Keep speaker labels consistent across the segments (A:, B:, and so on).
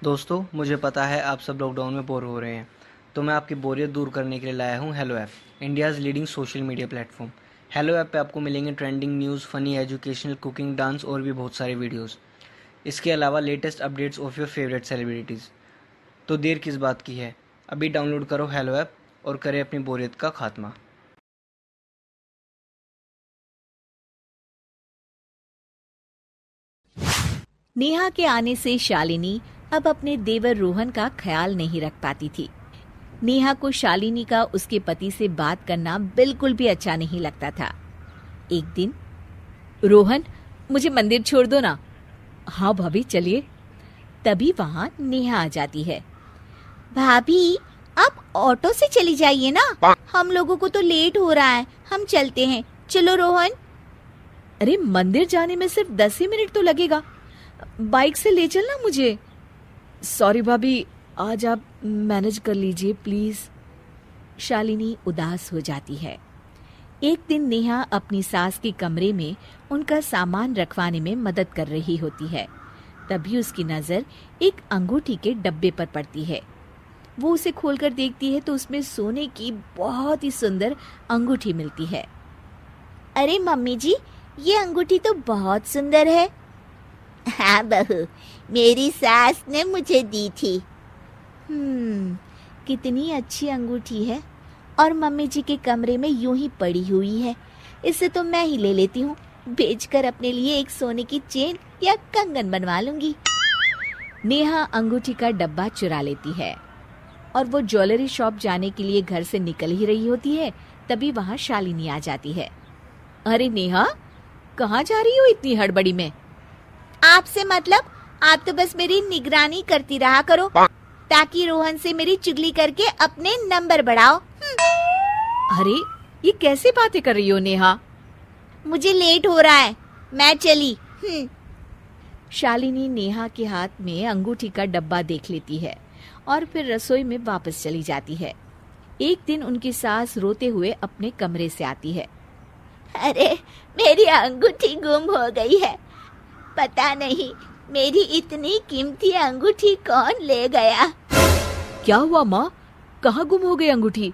A: दोस्तों, मुझे पता है आप सब लॉकडाउन में बोर हो रहे हैं, तो मैं आपकी बोरियत दूर करने के लिए लाया हूँ hello app, India's leading social media platform. Hello app पे आपको मिलेंगे trending news, funny, educational, cooking, dance और भी बहुत सारे वीडियोस। इसके अलावा latest updates of your favourite celebrities. तो देर किस बात की है, अभी डाउनलोड करो हेलो ऐप और करें अपनी बोरियत का खात्मा।
B: नेहा के आने से शालिनी अब अपने देवर रोहन का ख्याल नहीं रख पाती थी। नेहा को शालिनी का उसके पति से बात करना बिल्कुल भी अच्छा नहीं लगता था। एक दिन, रोहन, मुझे मंदिर छोड़ दो ना। हाँ भाभी, चलिए। तभी वहाँ नेहा आ जाती है। भाभी, आप ऑटो से चली जाइए ना, हम लोगों को तो लेट हो रहा है, हम चलते हैं। चलो रोहन। अरे, मंदिर जाने में सिर्फ 10 ही मिनट तो लगेगा, बाइक से ले चलना मुझे। सॉरी भाभी, आज आप मैनेज कर लीजिए प्लीज। शालिनी उदास हो जाती है। एक दिन नेहा अपनी सास के कमरे में उनका सामान रखवाने में मदद कर रही होती है। तभी उसकी नजर एक अंगूठी के डब्बे पर पड़ती है। वो उसे खोलकर देखती है तो उसमें सोने की बहुत ही सुंदर अंगूठी मिलती है। अरे मम्मी जी, ये अंगूठी तो बहुत सुंदर है। हाँ बहू, मेरी सास ने मुझे दी थी। कितनी अच्छी अंगूठी है, और मम्मी जी के कमरे में यूं ही पड़ी हुई है। इसे तो मैं ही ले लेती हूँ, बेचकर अपने लिए एक सोने की चेन या कंगन बनवा लूंगी। नेहा अंगूठी का डब्बा चुरा लेती है और वो ज्वेलरी शॉप जाने के लिए घर से निकल ही रही होती है। तभी वहाँ शालिनी आ जाती है। अरे नेहा, कहाँ जा रही हो इतनी हड़बड़ी में? आपसे मतलब, आप तो बस मेरी निगरानी करती रहा करो, ताकि रोहन से मेरी चुगली करके अपने नंबर बढ़ाओ। अरे, ये कैसे बातें कर रही हो नेहा? मुझे लेट हो रहा है, मैं चली। शालिनी नेहा के हाथ में अंगूठी का डब्बा देख लेती है और फिर रसोई में वापस चली जाती है। एक दिन उनकी सास रोते हुए अपने कमरे से आती है। अरे, मेरी अंगूठी गुम हो गई है। पता नहीं मेरी इतनी कीमती अंगूठी कौन ले गया। क्या हुआ माँ, कहाँ गुम हो गई अंगूठी?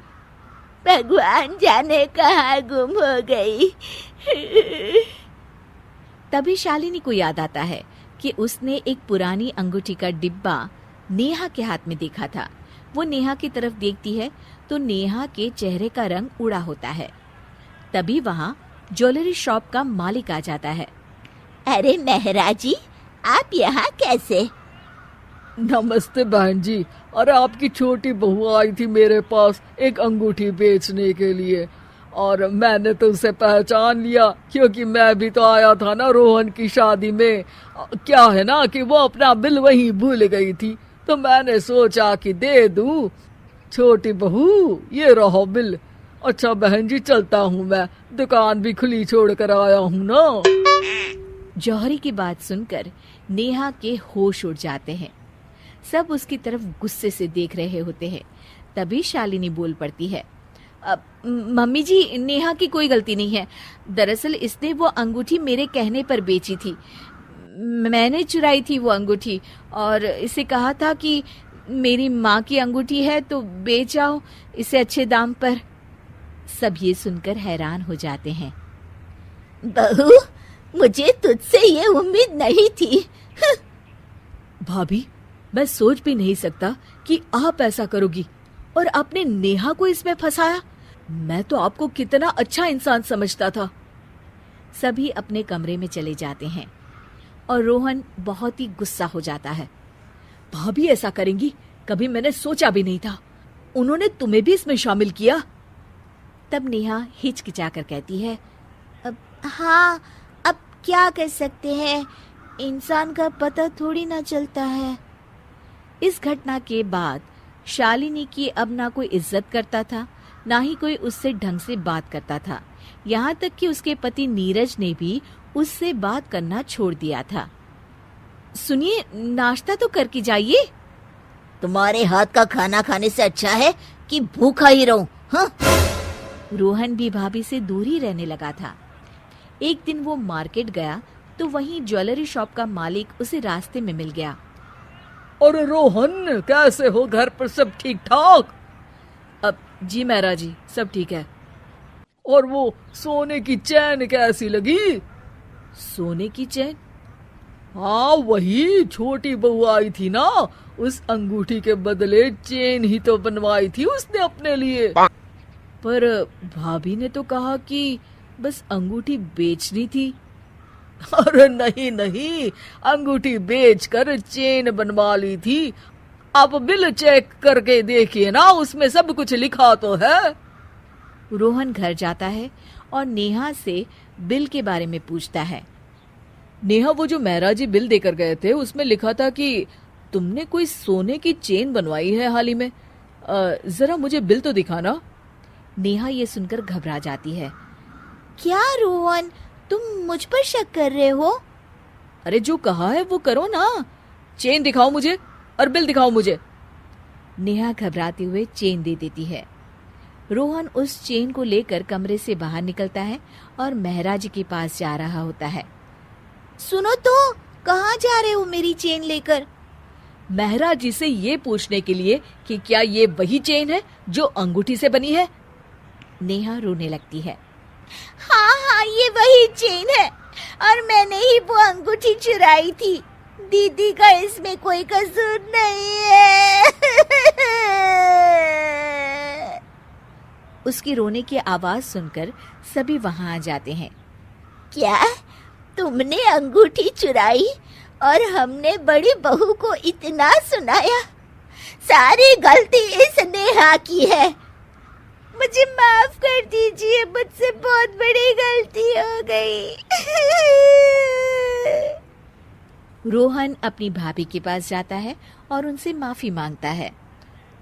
B: भगवान जाने कहाँ गुम हो गई। तभी शालिनी को याद आता है कि उसने एक पुरानी अंगूठी का डिब्बा नेहा के हाथ में देखा था। वो नेहा की तरफ देखती है तो नेहा के चेहरे का रंग उड़ा होता है। तभी वहाँ ज्वेलरी शॉप का मालिक आ जाता है। अरे मेहरा जी, आप यहाँ कैसे?
C: नमस्ते बहन जी। अरे, आपकी छोटी बहू आई थी मेरे पास एक अंगूठी बेचने के लिए, और मैंने तो उसे पहचान लिया क्योंकि मैं भी तो आया था ना रोहन की शादी में। क्या है ना कि वो अपना बिल वहीं भूल गई थी, तो मैंने सोचा कि दे दूं। छोटी बहू, ये रहो बिल। अच्छा बहन जी, चलता हूँ मैं, दुकान भी खुली छोड़ कर आया हूँ ना।
B: जौहरी की बात सुनकर नेहा के होश उड़ जाते हैं। सब उसकी तरफ गुस्से से देख रहे होते हैं। तभी शालिनी बोल पड़ती है। मम्मी जी, नेहा की कोई गलती नहीं है। दरअसल इसने वो अंगूठी मेरे कहने पर बेची थी। मैंने चुराई थी वो अंगूठी और इसे कहा था कि मेरी माँ की अंगूठी है तो बेच आओ इसे अच्छे दाम पर। सब ये सुनकर हैरान हो जाते हैं। बहू, मुझे तुझसे ये उम्मीद नहीं थी। भाभी, मैं सोच भी नहीं सकता कि आप ऐसा करोगी और आपने नेहा को इसमें फंसाया। मैं तो आपको कितना अच्छा इंसान समझता था। सभी अपने कमरे में चले जाते हैं और रोहन बहुत ही गुस्सा हो जाता है। भाभी ऐसा करेंगी, कभी मैंने सोचा भी नहीं था। उन्होंने तुम्हें भी इसमें शामिल किया। तब नेहा हिचकिचाकर कहती है, हाँ, अब क्या कर सकते हैं, इंसान का पता थोड़ी ना चलता है। इस घटना के बाद शालिनी की अब ना कोई इज्जत करता था, ना ही कोई उससे ढंग से बात करता था। यहाँ तक कि उसके पति नीरज ने भी उससे बात करना छोड़ दिया था। सुनिए, नाश्ता तो करके जाइए। तुम्हारे हाथ का खाना खाने से अच्छा है कि भूखा ही रहूं। हाँ? रोहन भी भाभी से दूर ही रहने लगा था। एक दिन वो मार्केट गया तो वहीं ज्वेलरी शॉप का मालिक उसे रास्ते में मिल गया।
C: और रोहन, कैसे हो? घर पर सब ठीक ठाक?
B: अब जी महाराज जी, सब ठीक है।
C: और वो सोने की चैन कैसी लगी?
B: सोने की चैन?
C: हाँ, वही छोटी बहू आई थी ना, उस अंगूठी के बदले चेन ही तो बनवाई थी उसने अपने लिए।
B: पर भाभी ने तो कहा कि बस अंगूठी बेचनी थी।
C: अरे नहीं नहीं, अंगूठी बेचकर चेन बनवा ली थी। आप बिल चेक करके देखिए ना, उसमें सब कुछ लिखा तो है।
B: रोहन घर जाता है और नेहा से बिल के बारे में पूछता है।
C: नेहा, वो जो मेहरा जी बिल देकर गए थे उसमें लिखा था कि तुमने कोई सोने की चेन बनवाई है हाल ही में। जरा मुझे बिल तो दिखाना।
B: नेहा ये सुनकर घबरा जाती है। क्या रोहन, तुम मुझ पर शक कर रहे हो?
C: अरे जो कहा है वो करो ना, चेन दिखाओ मुझे और बिल दिखाओ मुझे।
B: नेहा घबराते हुए चेन दे देती है। रोहन उस चेन को लेकर कमरे से बाहर निकलता है और महाराज के पास जा रहा होता है। सुनो तो, कहाँ जा रहे हो मेरी चेन लेकर?
C: महाराज जी से ये पूछने के लिए कि क्या ये वही चेन है जो अंगूठी से बनी है।
B: नेहा रोने लगती है। हाँ हाँ, ये वही चेन है और मैंने ही वो अंगूठी चुराई थी। दीदी का इसमें कोई कसूर नहीं है। उसकी रोने की आवाज सुनकर सभी वहां आ जाते हैं। क्या तुमने अंगूठी चुराई और हमने बड़ी बहू को इतना सुनाया? सारी गलती इस नेहा की है। मुझे माफ कर दीजिए, मुझसे बहुत बड़ी गलती हो गई। रोहन अपनी भाभी के पास जाता है और उनसे माफी मांगता है।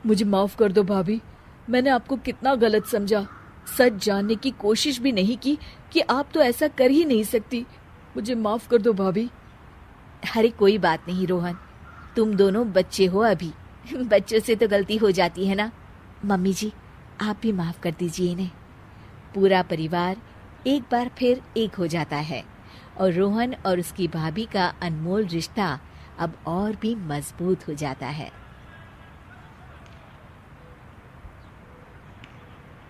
C: मुझे माफ कर दो भाभी, मैंने आपको कितना गलत समझा। सच जानने की कोशिश भी नहीं की कि आप तो ऐसा कर ही नहीं सकती। मुझे माफ कर दो भाभी।
B: अरे कोई बात नहीं रोहन, तुम दोनों बच्चे हो अभी, बच्चों से तो गलती हो जाती है ना। मम्मी जी, आप भी माफ कर दीजिए इन्हें। पूरा परिवार एक बार फिर एक हो जाता है और रोहन और उसकी भाभी का अनमोल रिश्ता अब और भी मजबूत हो जाता है।